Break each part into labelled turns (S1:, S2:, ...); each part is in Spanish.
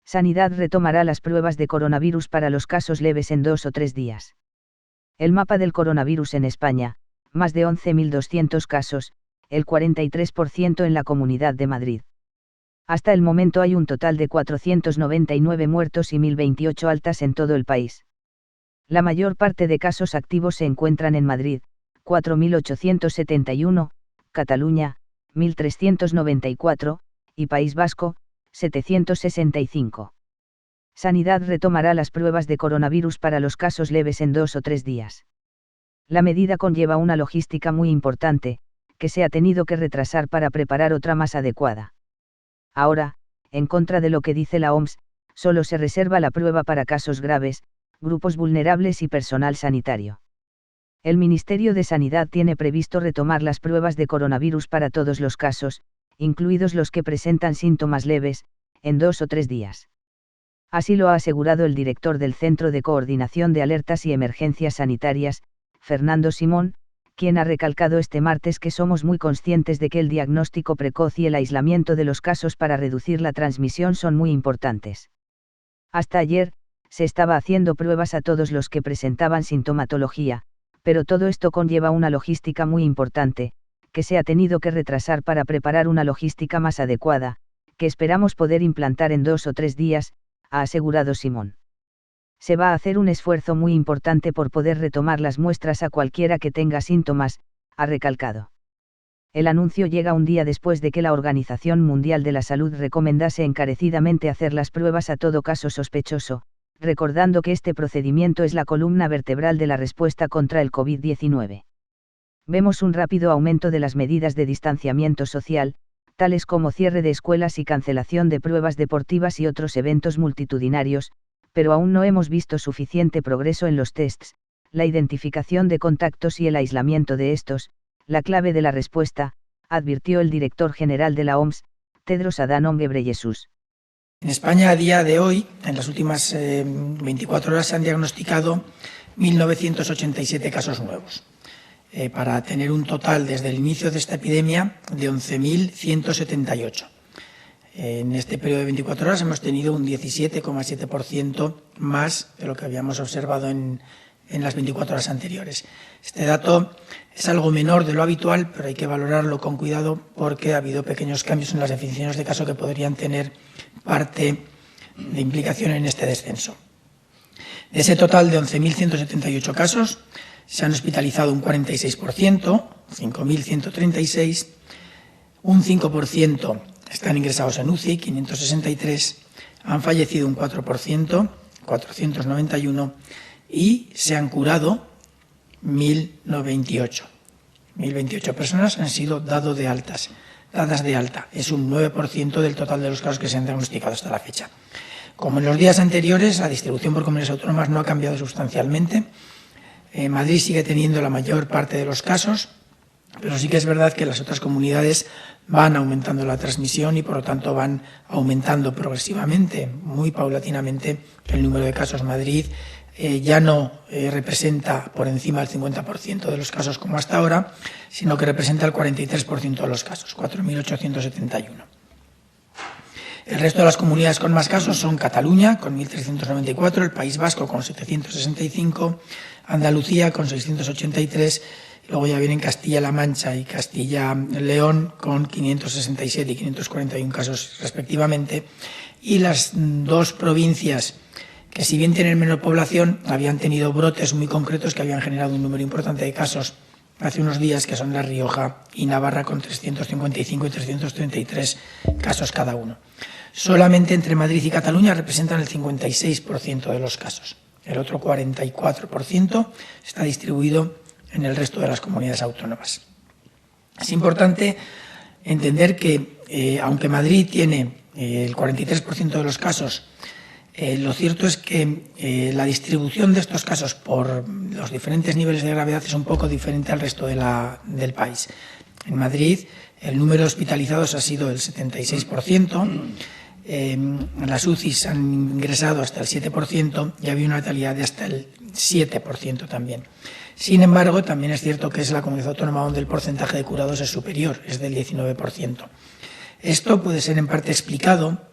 S1: Sanidad retomará las pruebas de coronavirus para los casos leves en 2 o 3 días. El mapa del coronavirus en España, más de 11.200 casos, el 43% en la Comunidad de Madrid. Hasta el momento hay un total de 499 muertos y 1.028 altas en todo el país. La mayor parte de casos activos se encuentran en Madrid, 4.871, Cataluña, 1.394, y País Vasco, 765. Sanidad retomará las pruebas de coronavirus para los casos leves en 2 o 3 días. La medida conlleva una logística muy importante, que se ha tenido que retrasar para preparar otra más adecuada. Ahora, en contra de lo que dice la OMS, solo se reserva la prueba para casos graves, grupos vulnerables y personal sanitario. El Ministerio de Sanidad tiene previsto retomar las pruebas de coronavirus para todos los casos, incluidos los que presentan síntomas leves, en 2 o 3 días. Así lo ha asegurado el director del Centro de Coordinación de Alertas y Emergencias Sanitarias, Fernando Simón, quien ha recalcado este martes que somos muy conscientes de que el diagnóstico precoz y el aislamiento de los casos para reducir la transmisión son muy importantes. Hasta ayer, se estaba haciendo pruebas a todos los que presentaban sintomatología, pero todo esto conlleva una logística muy importante, que se ha tenido que retrasar para preparar una logística más adecuada, que esperamos poder implantar en 2 o 3 días, ha asegurado Simón. Se va a hacer un esfuerzo muy importante por poder retomar las muestras a cualquiera que tenga síntomas, ha recalcado. El anuncio llega un día después de que la Organización Mundial de la Salud recomendase encarecidamente hacer las pruebas a todo caso sospechoso, recordando que este procedimiento es la columna vertebral de la respuesta contra el COVID-19. Vemos un rápido aumento de las medidas de distanciamiento social, tales como cierre de escuelas y cancelación de pruebas deportivas y otros eventos multitudinarios, pero aún no hemos visto suficiente progreso en los tests, la identificación de contactos y el aislamiento de estos, la clave de la respuesta, advirtió el director general de la OMS, Tedros Adhanom Ghebreyesus.
S2: En España, a día de hoy, en las últimas 24 horas, se han diagnosticado 1.987 casos nuevos, para tener un total desde el inicio de esta epidemia de 11.178. En este periodo de 24 horas hemos tenido un 17,7% más de lo que habíamos observado en las 24 horas anteriores. Este dato es algo menor de lo habitual, pero hay que valorarlo con cuidado porque ha habido pequeños cambios en las definiciones de caso que podrían tener parte de implicación en este descenso. De ese total de 11.178 casos, se han hospitalizado un 46%, 5.136, un 5% están ingresados en UCI, 563, han fallecido un 4%, 491, y se han curado 1.028. 1.028 personas han sido dadas de alta. Es un 9% del total de los casos que se han diagnosticado hasta la fecha. Como en los días anteriores, la distribución por comunidades autónomas no ha cambiado sustancialmente. Madrid sigue teniendo la mayor parte de los casos, pero sí que es verdad que las otras comunidades van aumentando la transmisión y por lo tanto van aumentando progresivamente, muy paulatinamente, el número de casos. Madrid ya no representa por encima del 50% de los casos como hasta ahora, sino que representa el 43% de los casos, 4.871. El resto de las comunidades con más casos son Cataluña, con 1.394, el País Vasco, con 765, Andalucía, con 683, luego ya vienen Castilla-La Mancha y Castilla-León, con 567 y 541 casos respectivamente, y las dos provincias que, si bien tienen menor población, habían tenido brotes muy concretos que habían generado un número importante de casos hace unos días, que son La Rioja y Navarra, con 355 y 333 casos cada uno. Solamente entre Madrid y Cataluña representan el 56% de los casos. El otro 44% está distribuido en el resto de las comunidades autónomas. Es importante entender que, aunque Madrid tiene el 43% de los casos, lo cierto es que la distribución de estos casos por los diferentes niveles de gravedad es un poco diferente al resto del país. En Madrid, el número de hospitalizados ha sido el 76%, las UCIs han ingresado hasta el 7% y había una letalidad de hasta el 7% también. Sin embargo, también es cierto que es la comunidad autónoma donde el porcentaje de curados es superior, es del 19%. Esto puede ser en parte explicado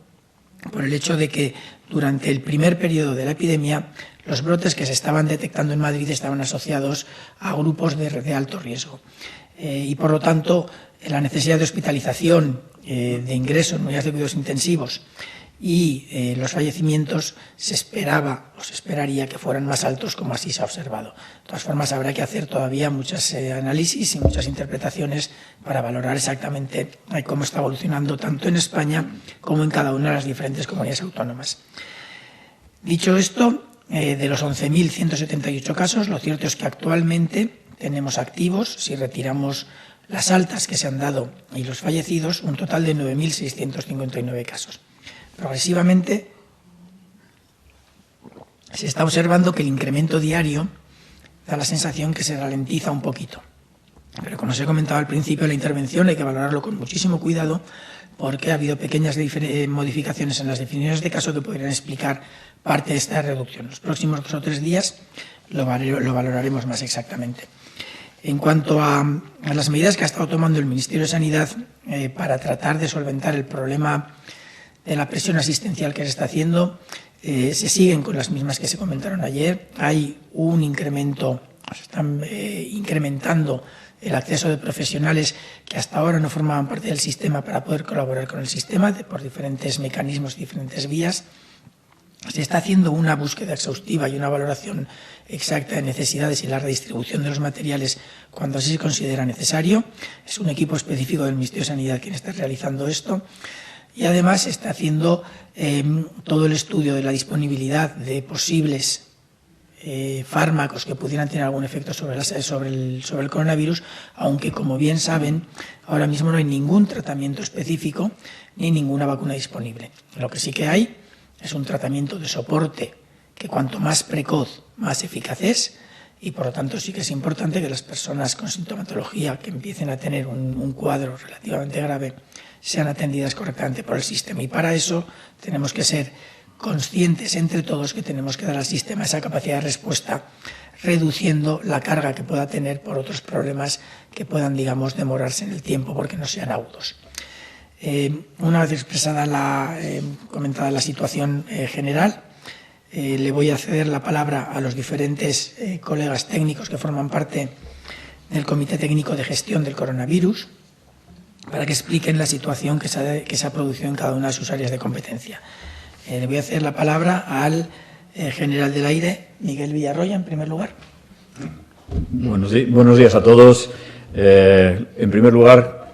S2: por el hecho de que durante el primer periodo de la epidemia los brotes que se estaban detectando en Madrid estaban asociados a grupos de alto riesgo. Y por lo tanto, la necesidad de hospitalización, de ingreso en unidades de cuidados intensivos y los fallecimientos se esperaba o se esperaría que fueran más altos, como así se ha observado. De todas formas, habrá que hacer todavía muchos análisis y muchas interpretaciones para valorar exactamente cómo está evolucionando tanto en España como en cada una de las diferentes comunidades autónomas. Dicho esto, de los 11.178 casos, lo cierto es que actualmente tenemos activos, si retiramos las altas que se han dado y los fallecidos, un total de 9.659 casos. Progresivamente se está observando que el incremento diario da la sensación que se ralentiza un poquito. Pero como os he comentado al principio de la intervención, hay que valorarlo con muchísimo cuidado porque ha habido pequeñas modificaciones en las definiciones de caso que podrían explicar parte de esta reducción. Los próximos 2 o 3 días lo valoraremos más exactamente. En cuanto a las medidas que ha estado tomando el Ministerio de Sanidad para tratar de solventar el problema de la presión asistencial que se está haciendo, se siguen con las mismas que se comentaron ayer. Hay un incremento, se están incrementando el acceso de profesionales que hasta ahora no formaban parte del sistema para poder colaborar con el sistema por diferentes mecanismos, diferentes vías. Se está haciendo una búsqueda exhaustiva y una valoración exacta de necesidades y la redistribución de los materiales cuando así se considera necesario. Es un equipo específico del Ministerio de Sanidad quien está realizando esto. Y además se está haciendo todo el estudio de la disponibilidad de posibles fármacos que pudieran tener algún efecto sobre el coronavirus, aunque, como bien saben, ahora mismo no hay ningún tratamiento específico ni ninguna vacuna disponible. Lo que sí que hay es un tratamiento de soporte que cuanto más precoz, más eficaz es, y por lo tanto sí que es importante que las personas con sintomatología que empiecen a tener un cuadro relativamente grave sean atendidas correctamente por el sistema. Y para eso tenemos que ser conscientes entre todos que tenemos que dar al sistema esa capacidad de respuesta, reduciendo la carga que pueda tener por otros problemas que puedan, digamos, demorarse en el tiempo porque no sean agudos. Una vez expresada comentada la situación general, le voy a ceder la palabra a los diferentes colegas técnicos que forman parte del Comité Técnico de Gestión del Coronavirus para que expliquen la situación que se ha producido en cada una de sus áreas de competencia. Le voy a ceder la palabra al general del aire, Miguel Villarroya, en primer lugar.
S3: Buenos días a todos. En primer lugar,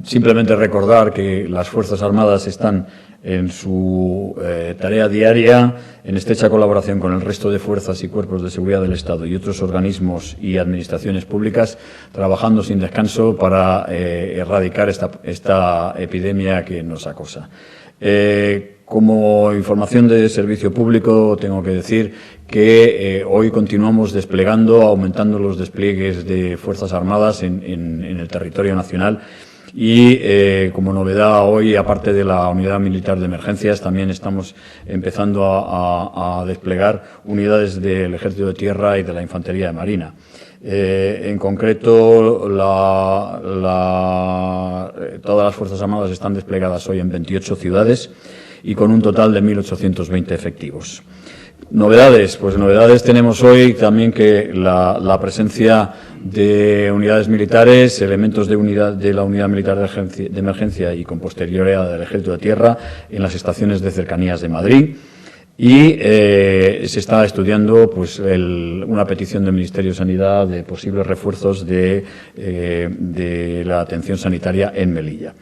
S3: simplemente recordar que las Fuerzas Armadas están en su tarea diaria, en estrecha colaboración con el resto de fuerzas y cuerpos de seguridad del Estado y otros organismos y administraciones públicas, trabajando sin descanso para erradicar esta epidemia que nos acosa. Como información de servicio público, tengo que decir que hoy continuamos desplegando, aumentando los despliegues de Fuerzas Armadas en el territorio nacional. Y como novedad hoy, aparte de la Unidad Militar de Emergencias, también estamos empezando a desplegar unidades del Ejército de Tierra y de la Infantería de Marina. En concreto, todas las Fuerzas Armadas están desplegadas hoy en 28 ciudades y con un total de 1.820 efectivos. Novedades, pues novedades tenemos hoy también que la presencia de unidades militares, elementos de la Unidad Militar de Emergencia y con posterioridad del Ejército de Tierra en las estaciones de cercanías de Madrid. Y se está estudiando pues una petición del Ministerio de Sanidad de posibles refuerzos de la atención sanitaria en Melilla.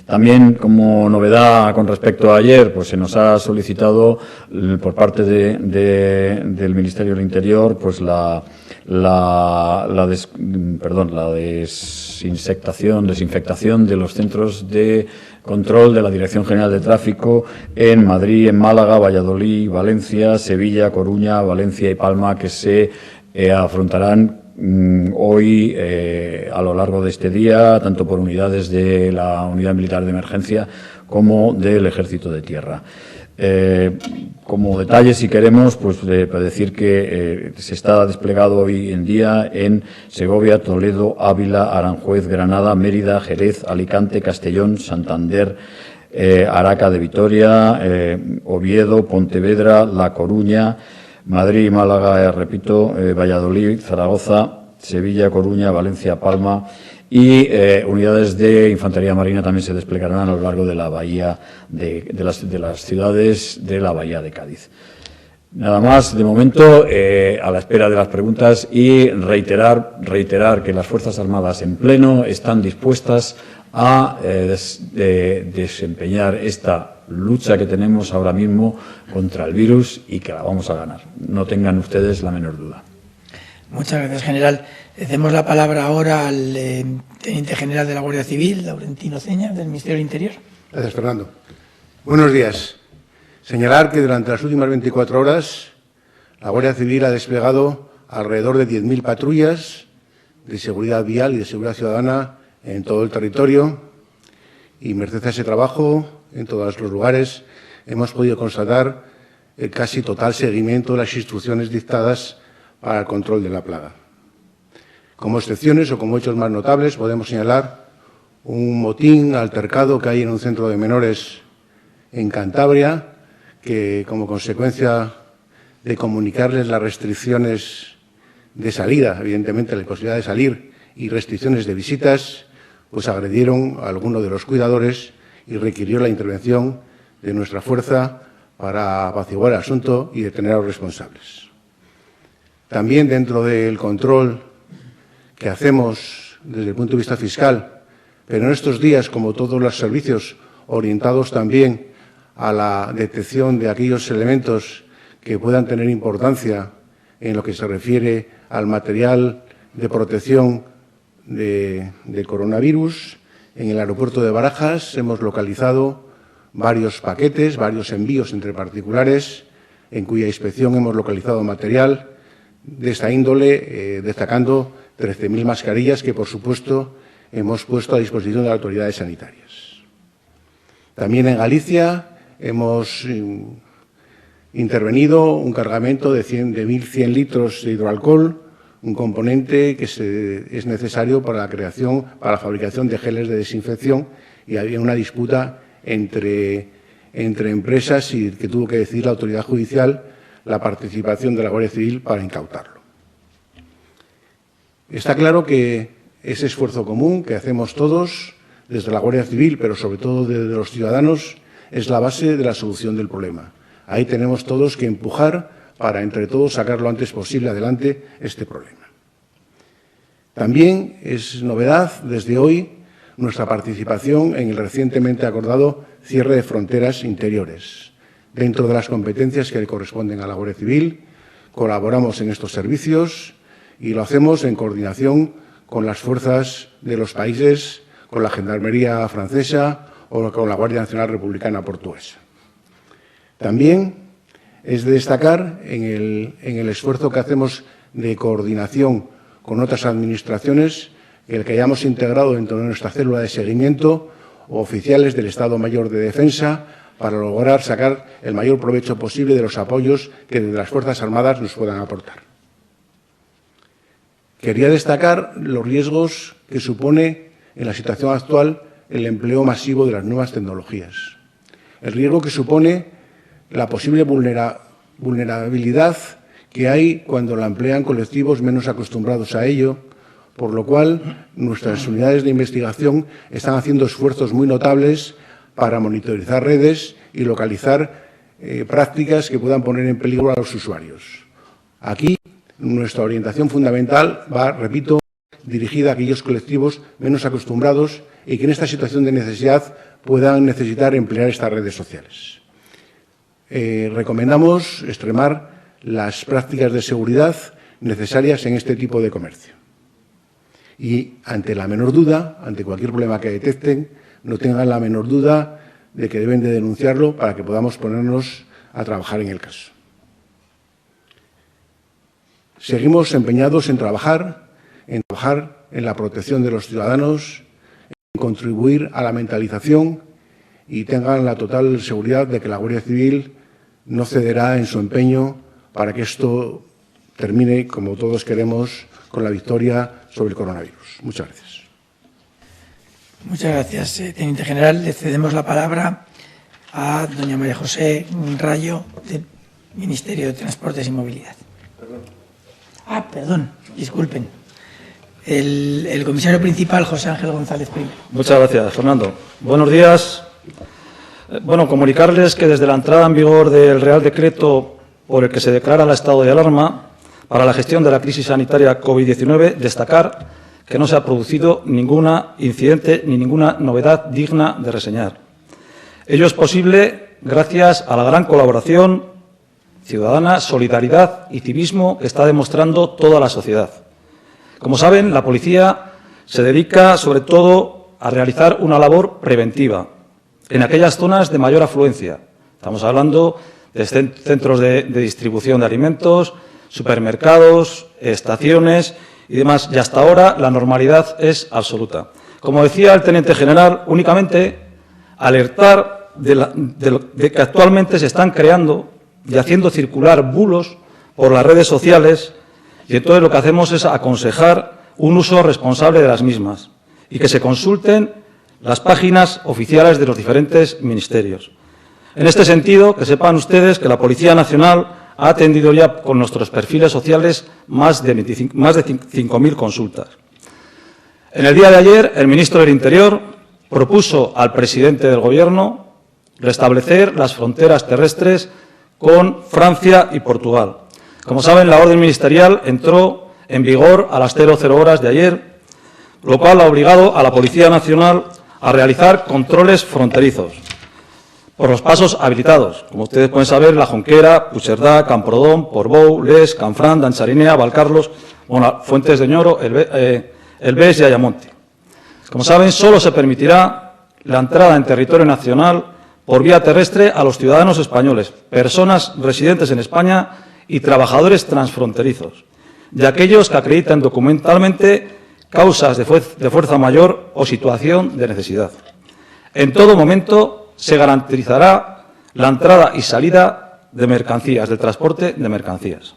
S3: También, como novedad con respecto a ayer, pues se nos ha solicitado por parte del Ministerio del Interior pues la desinfectación de los centros de control de la Dirección General de Tráfico en Madrid, en Málaga, Valladolid, Valencia, Sevilla, Coruña, Valencia y Palma, que se afrontarán hoy a lo largo de este día, tanto por unidades de la Unidad Militar de Emergencia como del Ejército de Tierra. Como detalle, si queremos, pues decir que se está desplegado hoy en día en Segovia, Toledo, Ávila, Aranjuez, Granada, Mérida, Jerez, Alicante, Castellón, Santander, Araca de Vitoria, Oviedo, Pontevedra, La Coruña, Madrid, Málaga, repito, Valladolid, Zaragoza, Sevilla, Coruña, Valencia, Palma y unidades de infantería marina también se desplegarán a lo largo de la bahía de las ciudades de la bahía de Cádiz. Nada más, de momento, a la espera de las preguntas y reiterar que las Fuerzas Armadas en pleno están dispuestas a desempeñar esta lucha que tenemos ahora mismo contra el virus y que la vamos a ganar. No tengan ustedes la menor duda.
S2: Muchas gracias, general. Le cedemos la palabra ahora al Teniente General de la Guardia Civil, Laurentino Ceña, del Ministerio del Interior.
S4: Gracias, Fernando. Buenos días. Señalar que durante las últimas 24 horas la Guardia Civil ha desplegado alrededor de 10.000 patrullas de seguridad vial y de seguridad ciudadana en todo el territorio y, merced a ese trabajo, en todos los lugares, hemos podido constatar el casi total seguimiento de las instrucciones dictadas para el control de la plaga. Como excepciones o como hechos más notables podemos señalar un motín altercado que hay en un centro de menores en Cantabria, que como consecuencia de comunicarles las restricciones de salida, evidentemente la imposibilidad de salir y restricciones de visitas, pues agredieron a alguno de los cuidadores y requirió la intervención de nuestra fuerza para apaciguar el asunto y detener a los responsables. También dentro del control que hacemos desde el punto de vista fiscal, pero en estos días, como todos los servicios orientados también a la detección de aquellos elementos que puedan tener importancia en lo que se refiere al material de protección de coronavirus. En el aeropuerto de Barajas hemos localizado varios paquetes, varios envíos entre particulares, en cuya inspección hemos localizado material de esta índole, destacando 13.000 mascarillas que, por supuesto, hemos puesto a disposición de las autoridades sanitarias. También en Galicia hemos intervenido un cargamento de 1.100 litros de hidroalcohol, un componente que es necesario para la fabricación de geles de desinfección, y había una disputa entre empresas y que tuvo que decidir la autoridad judicial la participación de la Guardia Civil para incautarlo. Está claro que ese esfuerzo común que hacemos todos desde la Guardia Civil, pero sobre todo desde los ciudadanos, es la base de la solución del problema. Ahí tenemos todos que empujar para, entre todos, sacar lo antes posible adelante este problema. También es novedad desde hoy nuestra participación en el recientemente acordado cierre de fronteras interiores. Dentro de las competencias que le corresponden a la Guardia Civil, colaboramos en estos servicios y lo hacemos en coordinación con las fuerzas de los países, con la Gendarmería francesa o con la Guardia Nacional Republicana Portuguesa. También es de destacar en el esfuerzo que hacemos de coordinación con otras administraciones, el que hayamos integrado dentro de nuestra célula de seguimiento oficiales del Estado Mayor de Defensa para lograr sacar el mayor provecho posible de los apoyos que desde las Fuerzas Armadas nos puedan aportar. Quería destacar los riesgos que supone en la situación actual el empleo masivo de las nuevas tecnologías, el riesgo que supone la posible vulnerabilidad que hay cuando la emplean colectivos menos acostumbrados a ello, por lo cual nuestras unidades de investigación están haciendo esfuerzos muy notables para monitorizar redes y localizar prácticas que puedan poner en peligro a los usuarios. Aquí nuestra orientación fundamental va, repito, dirigida a aquellos colectivos menos acostumbrados y que en esta situación de necesidad puedan necesitar emplear estas redes sociales. Recomendamos extremar las prácticas de seguridad necesarias en este tipo de comercio. Y ante la menor duda, ante cualquier problema que detecten, no tengan la menor duda de que deben de denunciarlo para que podamos ponernos a trabajar en el caso. Seguimos empeñados en trabajar en la protección de los ciudadanos, en contribuir a la mentalización y tengan la total seguridad de que la Guardia Civil no cederá en su empeño para que esto termine, como todos queremos, con la victoria sobre el coronavirus. Muchas gracias.
S2: Muchas gracias, Teniente General. Le cedemos la palabra a doña María José Rayo, del Ministerio de Transportes y Movilidad. Perdón, disculpen. El comisario principal, José Ángel González Primo.
S5: Muchas gracias, Fernando. Buenos días. Bueno, comunicarles que desde la entrada en vigor del Real Decreto por el que se declara el estado de alarma para la gestión de la crisis sanitaria COVID-19, destacar que no se ha producido ningún incidente ni ninguna novedad digna de reseñar. Ello es posible gracias a la gran colaboración ciudadana, solidaridad y civismo que está demostrando toda la sociedad. Como saben, la policía se dedica sobre todo a realizar una labor preventiva en aquellas zonas de mayor afluencia. Estamos hablando de centros de distribución de alimentos, supermercados, estaciones y demás. Y hasta ahora la normalidad es absoluta. Como decía el teniente general, únicamente alertar de que actualmente se están creando y haciendo circular bulos por las redes sociales, y entonces lo que hacemos es aconsejar un uso responsable de las mismas y que se consulten las páginas oficiales de los diferentes ministerios. En este sentido, que sepan ustedes que la Policía Nacional ha atendido ya con nuestros perfiles sociales más de 5.000 consultas. En el día de ayer, el ministro del Interior propuso al presidente del Gobierno restablecer las fronteras terrestres con Francia y Portugal. Como saben, la orden ministerial entró en vigor a las 00 horas de ayer, lo cual ha obligado a la Policía Nacional a realizar controles fronterizos por los pasos habilitados. Como ustedes pueden saber, La Jonquera, Puigcerdá, Camprodón, Portbou, Les, Canfrán, Dancharinea, Valcarlos, Fuentes de Ñoro, El Bes y Ayamonte. Como saben, solo se permitirá la entrada en territorio nacional por vía terrestre a los ciudadanos españoles, personas residentes en España y trabajadores transfronterizos, y aquellos que acrediten documentalmente causas de fuerza mayor o situación de necesidad. En todo momento se garantizará la entrada y salida de mercancías, del transporte de mercancías.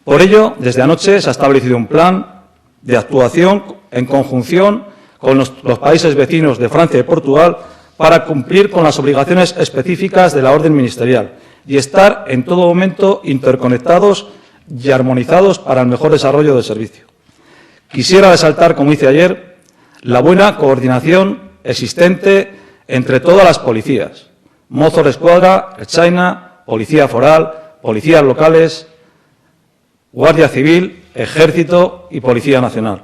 S5: Por ello, desde anoche se ha establecido un plan de actuación en conjunción con los países vecinos de Francia y Portugal para cumplir con las obligaciones específicas de la orden ministerial y estar en todo momento interconectados y armonizados para el mejor desarrollo del servicio. Quisiera resaltar, como hice ayer, la buena coordinación existente entre todas las policías, Mozos de Escuadra, Ertzaina, Policía Foral, policías locales, Guardia Civil, Ejército y Policía Nacional,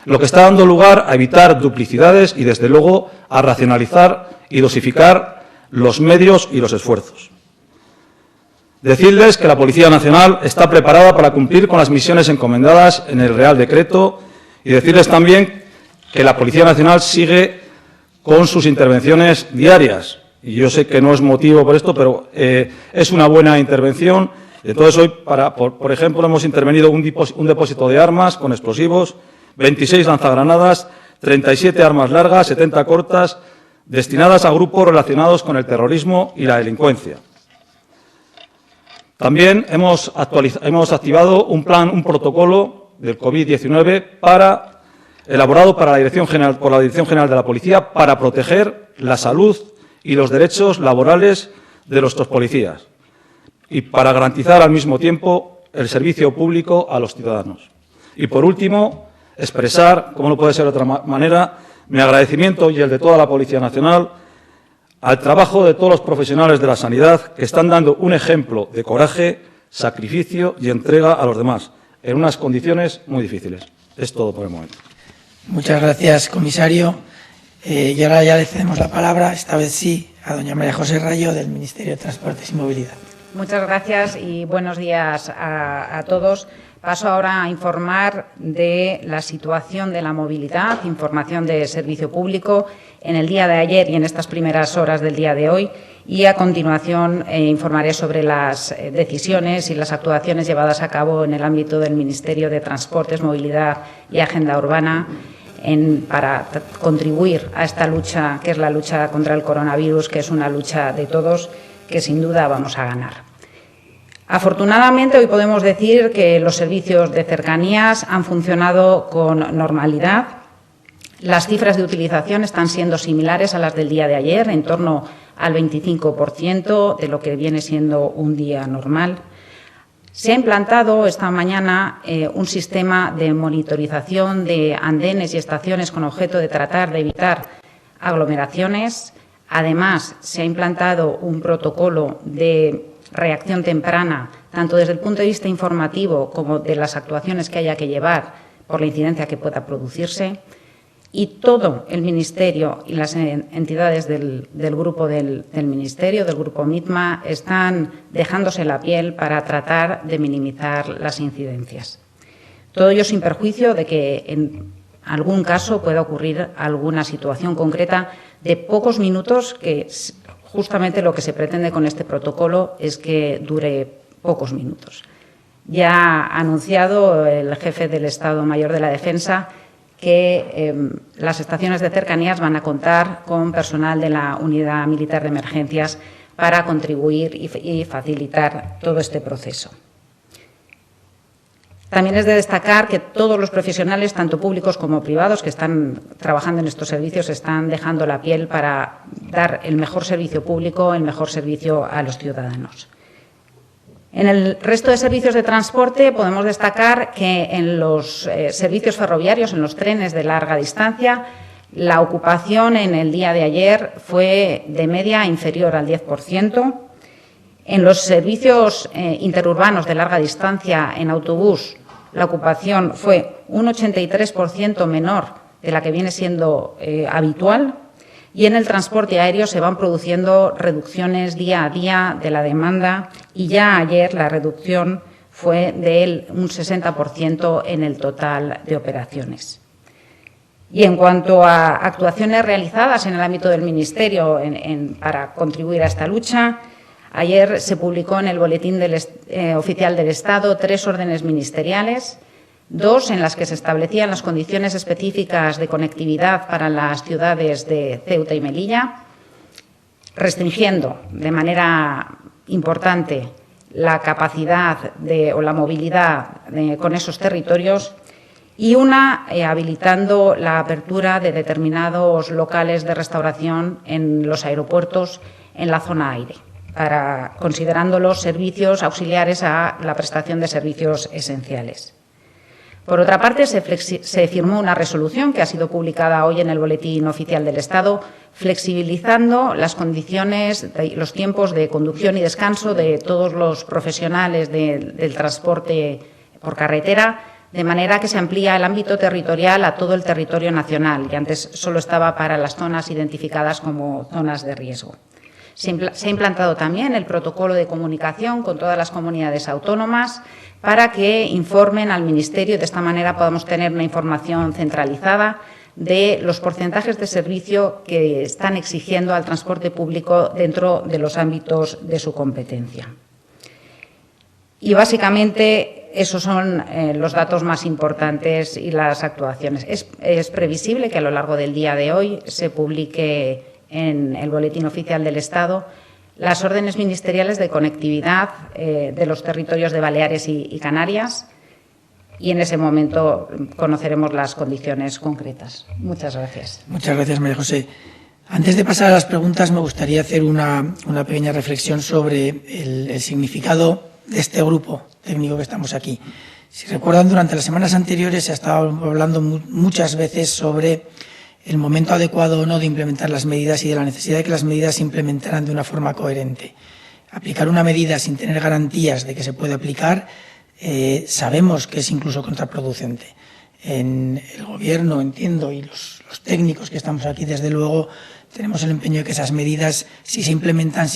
S5: lo que está dando lugar a evitar duplicidades y, desde luego, a racionalizar y dosificar los medios y los esfuerzos. Decirles que la Policía Nacional está preparada para cumplir con las misiones encomendadas en el Real Decreto y decirles también que la Policía Nacional sigue con sus intervenciones diarias. Y yo sé que no es motivo por esto, pero es una buena intervención. Entonces, hoy, por ejemplo, hemos intervenido un depósito de armas con explosivos, 26 lanzagranadas, 37 armas largas, 70 cortas, destinadas a grupos relacionados con el terrorismo y la delincuencia. También hemos activado un protocolo del COVID-19 elaborado por la Dirección General de la Policía para proteger la salud y los derechos laborales de nuestros policías y para garantizar al mismo tiempo el servicio público a los ciudadanos. Y, por último, expresar, como no puede ser de otra manera, mi agradecimiento y el de toda la Policía Nacional al trabajo de todos los profesionales de la sanidad que están dando un ejemplo de coraje, sacrificio y entrega a los demás, en unas condiciones muy difíciles. Es todo por el momento.
S2: Muchas gracias, comisario. Y ahora ya le cedemos la palabra, esta vez sí, a doña María José Rayo, del Ministerio de Transportes y Movilidad.
S6: Muchas gracias y buenos días a todos. Paso ahora a informar de la situación de la movilidad, información de servicio público en el día de ayer y en estas primeras horas del día de hoy. Y a continuación informaré sobre las decisiones y las actuaciones llevadas a cabo en el ámbito del Ministerio de Transportes, Movilidad y Agenda Urbana para contribuir a esta lucha, que es la lucha contra el coronavirus, que es una lucha de todos, que sin duda vamos a ganar. Afortunadamente, hoy podemos decir que los servicios de cercanías han funcionado con normalidad. Las cifras de utilización están siendo similares a las del día de ayer, en torno al 25% de lo que viene siendo un día normal. Se ha implantado esta mañana un sistema de monitorización de andenes y estaciones con objeto de tratar de evitar aglomeraciones. Además, se ha implantado un protocolo de reacción temprana, tanto desde el punto de vista informativo como de las actuaciones que haya que llevar por la incidencia que pueda producirse. Y todo el Ministerio y las entidades del grupo del Ministerio, del grupo MITMA, están dejándose la piel para tratar de minimizar las incidencias. Todo ello sin perjuicio de que en algún caso pueda ocurrir alguna situación concreta de pocos minutos, que justamente lo que se pretende con este protocolo es que dure pocos minutos. Ya ha anunciado el jefe del Estado Mayor de la Defensa que las estaciones de cercanías van a contar con personal de la Unidad Militar de Emergencias para contribuir y facilitar todo este proceso. También es de destacar que todos los profesionales, tanto públicos como privados, que están trabajando en estos servicios, están dejando la piel para dar el mejor servicio público, el mejor servicio a los ciudadanos. En el resto de servicios de transporte podemos destacar que en los servicios ferroviarios, en los trenes de larga distancia, la ocupación en el día de ayer fue de media inferior al 10%. En los servicios interurbanos de larga distancia en autobús, la ocupación fue un 83% menor de la que viene siendo habitual. Y en el transporte aéreo se van produciendo reducciones día a día de la demanda y ya ayer la reducción fue de un 60% en el total de operaciones. Y en cuanto a actuaciones realizadas en el ámbito del Ministerio para contribuir a esta lucha, ayer se publicó en el Boletín Oficial del Estado 3 órdenes ministeriales, 2 en las que se establecían las condiciones específicas de conectividad para las ciudades de Ceuta y Melilla, restringiendo de manera importante la capacidad o la movilidad con esos territorios, y una habilitando la apertura de determinados locales de restauración en los aeropuertos en la zona aire, considerándolos servicios auxiliares a la prestación de servicios esenciales. Por otra parte, se firmó una resolución que ha sido publicada hoy en el Boletín Oficial del Estado, flexibilizando las condiciones, los tiempos de conducción y descanso de todos los profesionales del transporte por carretera, de manera que se amplía el ámbito territorial a todo el territorio nacional, que antes solo estaba para las zonas identificadas como zonas de riesgo. Se ha implantado también el protocolo de comunicación con todas las comunidades autónomas para que informen al Ministerio y de esta manera podamos tener una información centralizada de los porcentajes de servicio que están exigiendo al transporte público dentro de los ámbitos de su competencia. Y básicamente esos son los datos más importantes y las actuaciones. Es previsible que a lo largo del día de hoy se publique en el Boletín Oficial del Estado las órdenes ministeriales de conectividad de los territorios de Baleares y Canarias, y en ese momento conoceremos las condiciones concretas. Muchas gracias.
S2: Muchas gracias, María José. Antes de pasar a las preguntas, me gustaría hacer una pequeña reflexión sobre el significado de este grupo técnico que estamos aquí. Si recuerdan, durante las semanas anteriores se ha estado hablando muchas veces sobre el momento adecuado o no de implementar las medidas y de la necesidad de que las medidas se implementaran de una forma coherente. Aplicar una medida sin tener garantías de que se puede aplicar, sabemos que es incluso contraproducente. En el Gobierno, entiendo, y los técnicos que estamos aquí, desde luego, tenemos el empeño de que esas medidas, si se implementan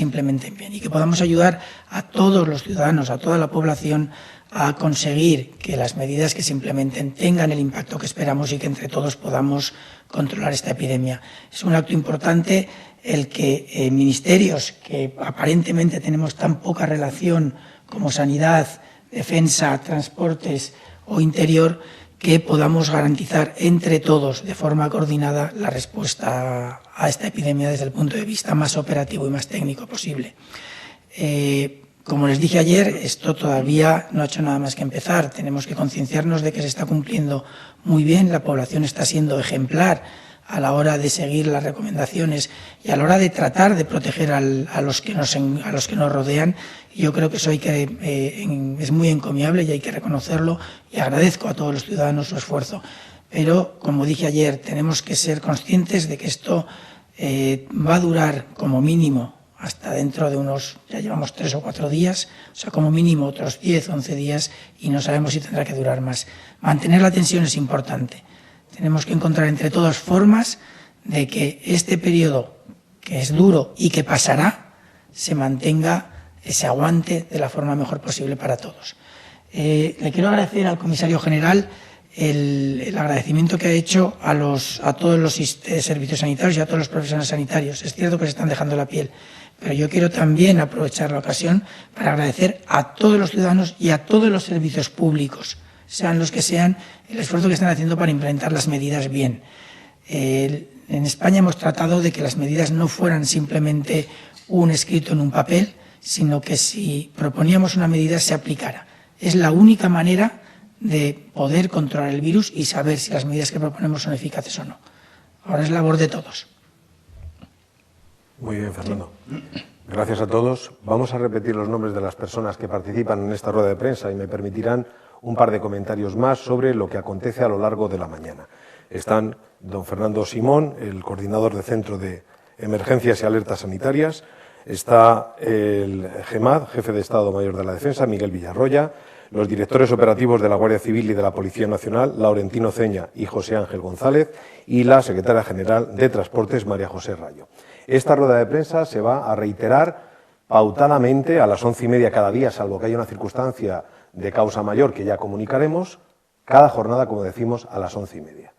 S2: bien, y que podamos ayudar a todos los ciudadanos, a toda la población, a conseguir que las medidas que se implementen tengan el impacto que esperamos y que entre todos podamos controlar esta epidemia. Es un acto importante el que ministerios que aparentemente tenemos tan poca relación como Sanidad, Defensa, Transportes o Interior, que podamos garantizar entre todos de forma coordinada la respuesta a esta epidemia desde el punto de vista más operativo y más técnico posible. Como les dije ayer, esto todavía no ha hecho nada más que empezar. Tenemos que concienciarnos de que se está cumpliendo muy bien, la población está siendo ejemplar a la hora de seguir las recomendaciones y a la hora de tratar de proteger a los que nos rodean. Yo creo que eso es muy encomiable y hay que reconocerlo, y agradezco a todos los ciudadanos su esfuerzo. Pero, como dije ayer, tenemos que ser conscientes de que esto va a durar como mínimo hasta dentro de ya llevamos 3 o 4 días, o sea, como mínimo otros 10 o 11 días, y no sabemos si tendrá que durar más. Mantener la tensión es importante. Tenemos que encontrar entre todos formas de que este periodo, que es duro y que pasará, se mantenga, se aguante de la forma mejor posible para todos. Le quiero agradecer al comisario general el agradecimiento que ha hecho a todos los servicios sanitarios y a todos los profesionales sanitarios. Es cierto que se están dejando la piel, pero yo quiero también aprovechar la ocasión para agradecer a todos los ciudadanos y a todos los servicios públicos, sean los que sean, el esfuerzo que están haciendo para implementar las medidas bien. En España hemos tratado de que las medidas no fueran simplemente un escrito en un papel, sino que si proponíamos una medida se aplicara. Es la única manera de poder controlar el virus y saber si las medidas que proponemos son eficaces o no. Ahora es labor de todos.
S7: Muy bien, Fernando. Gracias a todos. Vamos a repetir los nombres de las personas que participan en esta rueda de prensa y me permitirán un par de comentarios más sobre lo que acontece a lo largo de la mañana. Están don Fernando Simón, el coordinador de Centro de Emergencias y Alertas Sanitarias. Está el GEMAD, jefe de Estado Mayor de la Defensa, Miguel Villarroya. Los directores operativos de la Guardia Civil y de la Policía Nacional, Laurentino Ceña y José Ángel González, y la secretaria general de Transportes, María José Rayo. Esta rueda de prensa se va a reiterar pautadamente a las 11:30 cada día, salvo que haya una circunstancia de causa mayor que ya comunicaremos, cada jornada, como decimos, a las 11:30.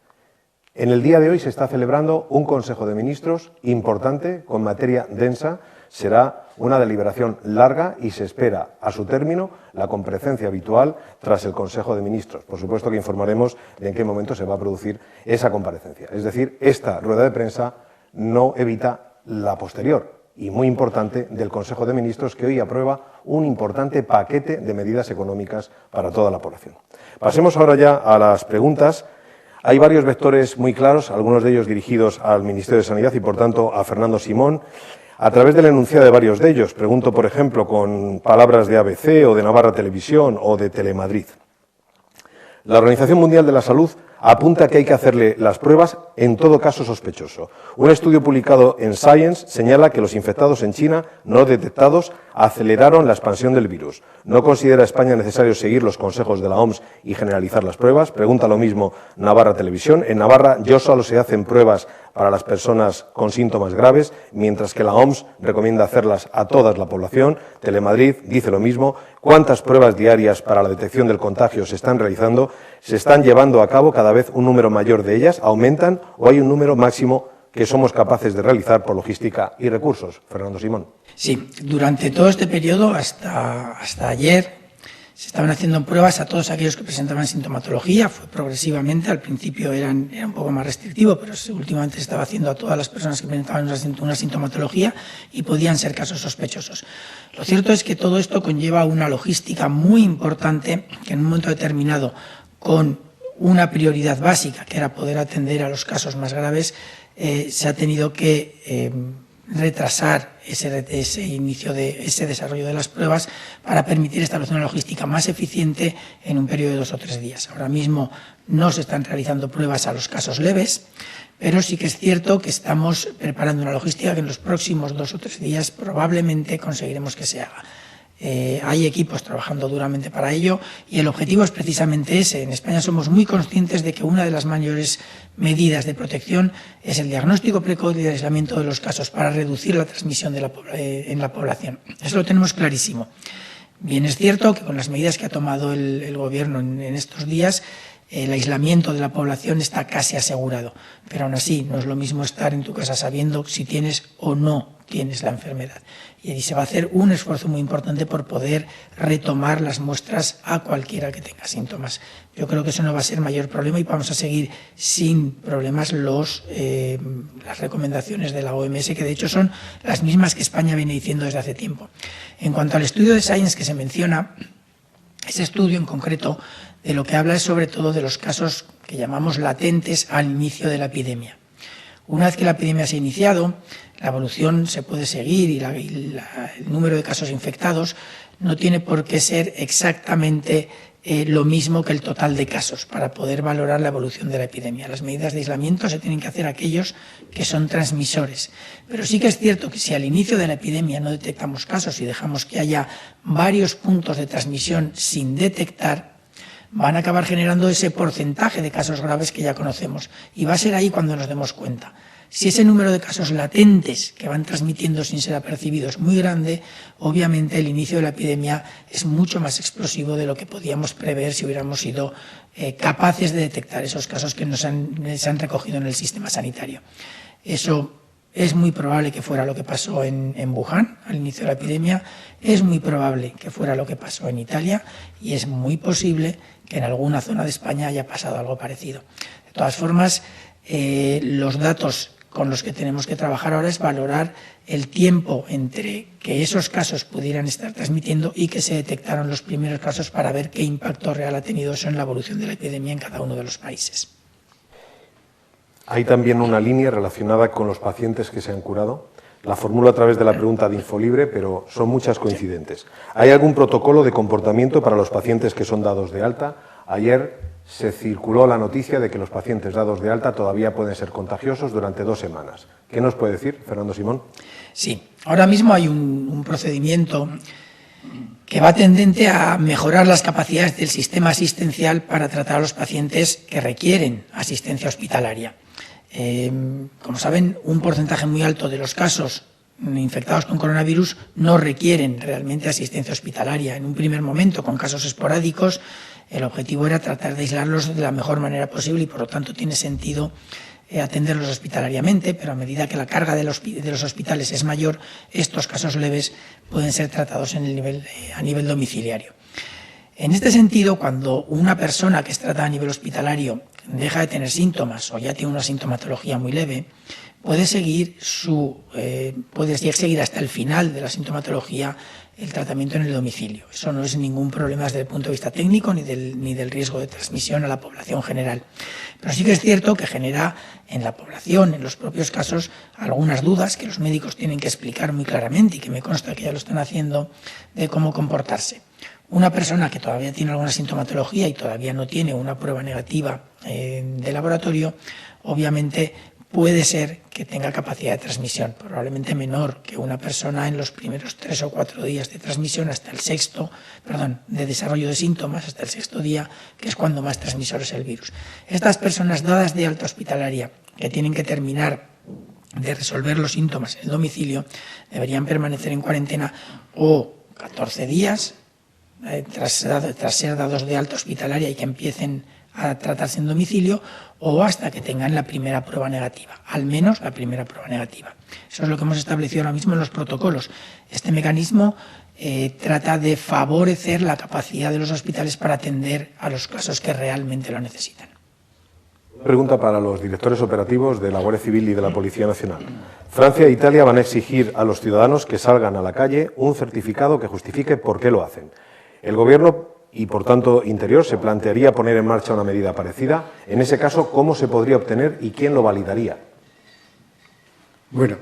S7: En el día de hoy se está celebrando un Consejo de Ministros importante, con materia densa. Será una deliberación larga y se espera a su término la comparecencia habitual tras el Consejo de Ministros. Por supuesto que informaremos de en qué momento se va a producir esa comparecencia. Es decir, esta rueda de prensa no evita la posterior y muy importante del Consejo de Ministros, que hoy aprueba un importante paquete de medidas económicas para toda la población. Pasemos ahora ya a las preguntas. Hay varios vectores muy claros, algunos de ellos dirigidos al Ministerio de Sanidad y, por tanto, a Fernando Simón. A través del enunciado de varios de ellos, pregunto, por ejemplo, con palabras de ABC o de Navarra Televisión o de Telemadrid. La Organización Mundial de la Salud apunta que hay que hacerle las pruebas en todo caso sospechoso. Un estudio publicado en Science señala que los infectados en China no detectados aceleraron la expansión del virus. ¿No considera España necesario seguir los consejos de la OMS y generalizar las pruebas? Pregunta lo mismo Navarra Televisión. En Navarra ya solo se hacen pruebas para las personas con síntomas graves, mientras que la OMS recomienda hacerlas a toda la población. Telemadrid dice lo mismo. ¿Cuántas pruebas diarias para la detección del contagio se están realizando? ¿Se están llevando a cabo cada vez un número mayor de ellas? ¿Aumentan o hay un número máximo que somos capaces de realizar por logística y recursos? Fernando Simón.
S2: Sí, durante todo este periodo, hasta ayer, se estaban haciendo pruebas a todos aquellos que presentaban sintomatología. Fue progresivamente, al principio era un poco más restrictivo, pero últimamente se estaba haciendo a todas las personas que presentaban una sintomatología y podían ser casos sospechosos. Lo cierto es que todo esto conlleva una logística muy importante que en un momento determinado, con una prioridad básica, que era poder atender a los casos más graves, se ha tenido que retrasar ese inicio de ese desarrollo de las pruebas para permitir establecer una logística más eficiente en un periodo de 2 o 3 días. Ahora mismo no se están realizando pruebas a los casos leves, pero sí que es cierto que estamos preparando una logística que en los próximos 2 o 3 días probablemente conseguiremos que se haga. Hay equipos trabajando duramente para ello y el objetivo es precisamente ese. En España somos muy conscientes de que una de las mayores medidas de protección es el diagnóstico precoz y el aislamiento de los casos para reducir la transmisión en la población. Eso lo tenemos clarísimo. Bien, es cierto que con las medidas que ha tomado el Gobierno en estos días el aislamiento de la población está casi asegurado. Pero aún así, no es lo mismo estar en tu casa sabiendo si tienes o no tienes la enfermedad. Y se va a hacer un esfuerzo muy importante por poder retomar las muestras a cualquiera que tenga síntomas. Yo creo que eso no va a ser mayor problema y vamos a seguir sin problemas las recomendaciones de la OMS, que de hecho son las mismas que España viene diciendo desde hace tiempo. En cuanto al estudio de Science que se menciona, ese estudio en concreto de lo que habla es sobre todo de los casos que llamamos latentes al inicio de la epidemia. Una vez que la epidemia se ha iniciado, la evolución se puede seguir y el número de casos infectados no tiene por qué ser exactamente lo mismo que el total de casos para poder valorar la evolución de la epidemia. Las medidas de aislamiento se tienen que hacer aquellos que son transmisores. Pero sí que es cierto que si al inicio de la epidemia no detectamos casos y dejamos que haya varios puntos de transmisión sin detectar, van a acabar generando ese porcentaje de casos graves que ya conocemos. Y va a ser ahí cuando nos demos cuenta. Si ese número de casos latentes que van transmitiendo sin ser apercibidos es muy grande, obviamente el inicio de la epidemia es mucho más explosivo de lo que podíamos prever si hubiéramos sido capaces de detectar esos casos que se han recogido en el sistema sanitario. Eso es muy probable que fuera lo que pasó en Wuhan al inicio de la epidemia, es muy probable que fuera lo que pasó en Italia y es muy posible que en alguna zona de España haya pasado algo parecido. De todas formas, los datos con los que tenemos que trabajar ahora es valorar el tiempo entre que esos casos pudieran estar transmitiendo y que se detectaron los primeros casos para ver qué impacto real ha tenido eso en la evolución de la epidemia en cada uno de los países.
S7: Hay también una línea relacionada con los pacientes que se han curado. La formulo a través de la pregunta de Infolibre, pero son muchas coincidentes. ¿Hay algún protocolo de comportamiento para los pacientes que son dados de alta? Ayer se circuló la noticia de que los pacientes dados de alta todavía pueden ser contagiosos durante 2 semanas. ¿Qué nos puede decir, Fernando Simón?
S2: Sí, ahora mismo hay un procedimiento que va tendente a mejorar las capacidades del sistema asistencial para tratar a los pacientes que requieren asistencia hospitalaria. Como saben, un porcentaje muy alto de los casos infectados con coronavirus no requieren realmente asistencia hospitalaria. En un primer momento, con casos esporádicos, el objetivo era tratar de aislarlos de la mejor manera posible y, por lo tanto, tiene sentido atenderlos hospitalariamente, pero a medida que la carga de los hospitales es mayor, estos casos leves pueden ser tratados a nivel domiciliario. En este sentido, cuando una persona que es tratada a nivel hospitalario deja de tener síntomas o ya tiene una sintomatología muy leve, puede seguir hasta el final de la sintomatología el tratamiento en el domicilio. Eso no es ningún problema desde el punto de vista técnico ni del riesgo de transmisión a la población general. Pero sí que es cierto que genera en la población, en los propios casos, algunas dudas que los médicos tienen que explicar muy claramente y que me consta que ya lo están haciendo, de cómo comportarse. Una persona que todavía tiene alguna sintomatología y todavía no tiene una prueba negativa de laboratorio, obviamente puede ser que tenga capacidad de transmisión, probablemente menor que una persona en los primeros 3 o 4 días de transmisión hasta el de desarrollo de síntomas hasta el 6º día, que es cuando más transmisor es el virus. Estas personas dadas de alta hospitalaria que tienen que terminar de resolver los síntomas en el domicilio deberían permanecer en cuarentena o 14 días tras ser dados de alta hospitalaria y que empiecen a tratarse en domicilio o hasta que tengan la primera prueba negativa, al menos la primera prueba negativa. Eso es lo que hemos establecido ahora mismo en los protocolos. Este mecanismo trata de favorecer la capacidad de los hospitales para atender a los casos que realmente lo necesitan.
S7: Pregunta para los directores operativos de la Guardia Civil y de la Policía Nacional. Francia e Italia van a exigir a los ciudadanos que salgan a la calle un certificado que justifique por qué lo hacen. El Gobierno y, por tanto, Interior se plantearía poner en marcha una medida parecida. En ese caso, ¿cómo se podría obtener y quién lo validaría?
S4: Bueno,